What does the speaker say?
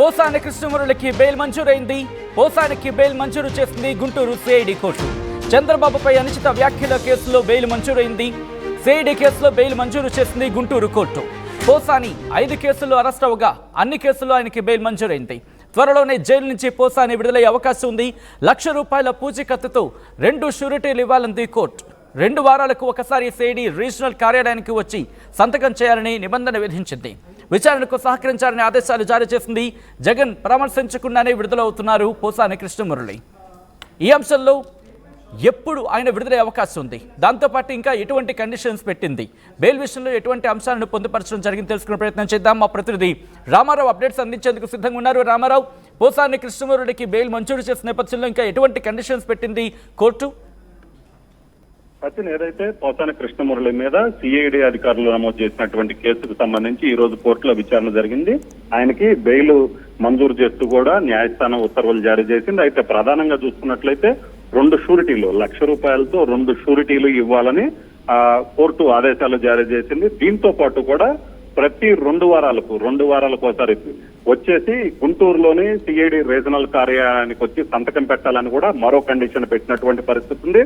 Posani కృష్ణమురళికి bail మంజూరైంది. పోసానికి bail మంజూరు చేసింది Guntur CID court. చంద్రబాబుపై అనుచిత వ్యాఖ్యల కేసులో బెయిల్ మంజూరైంది. సిఐడి కేసులో బెయిల్ మంజూరు చేసింది గుంటూరు కోర్టు. పోసాని 5 కేసుల్లో అరెస్ట్ అవగా అన్ని కేసుల్లో ఆయనకి బెయిల్ మంజూరైంది. త్వరలోనే జైలు నుంచి పోసాని విడుదలయ్యే అవకాశం ఉంది. ₹1,00,000 పూచీకత్తుతో 2 షూరిటీలు ఇవ్వాలంది కోర్టు. 2 వారాలకు ఒకసారి సిఐడి రీజనల్ కార్యాలయానికి వచ్చి సంతకం చేయాలని నిబంధన విధించింది. విచారణకు సహకరించాలని ఆదేశాలు జారీ చేసింది. జగన్ పరామర్శించకుండానే విడుదలవుతున్నారు పోసాని కృష్ణమురళి. ఈ అంశంలో ఎప్పుడు ఆయన విడుదలయ్యే అవకాశం ఉంది, దాంతోపాటు ఇంకా ఎటువంటి కండిషన్స్ పెట్టింది, బెయిల్ విషయంలో ఎటువంటి అంశాలను పొందుపరచడం జరిగింది తెలుసుకునే ప్రయత్నం చేద్దాం. మా ప్రతినిధి రామారావు అప్డేట్స్ అందించేందుకు సిద్ధంగా ఉన్నారు. రామారావు, పోసాని కృష్ణమురళికి బెయిల్ మంజూరు చేసిన నేపథ్యంలో ఇంకా ఎటువంటి కండిషన్స్ పెట్టింది కోర్టు? సచిన్, ఏదైతే పోసాని కృష్ణమురళి మీద సిఐడి అధికారులు నమోదు చేసినటువంటి కేసుకు సంబంధించి ఈ రోజు కోర్టులో విచారణ జరిగింది. ఆయనకి బెయిల్ మంజూరు చేస్తూ కూడా న్యాయస్థానం ఉత్తర్వులు జారీ చేసింది. అయితే ప్రధానంగా చూసుకున్నట్లయితే 2 షూరిటీలు ₹1,00,000తో 2 షూరిటీలు ఇవ్వాలని కోర్టు ఆదేశాలు జారీ చేసింది. దీంతో పాటు కూడా ప్రతి 2 వారాలకు ఒకసారి వచ్చేసి గుంటూరులోని సిఐడి రీజనల్ కార్యాలయానికి వచ్చి సంతకం పెట్టాలని కూడా మరో కండిషన్ పెట్టినటువంటి పరిస్థితి ఉంది.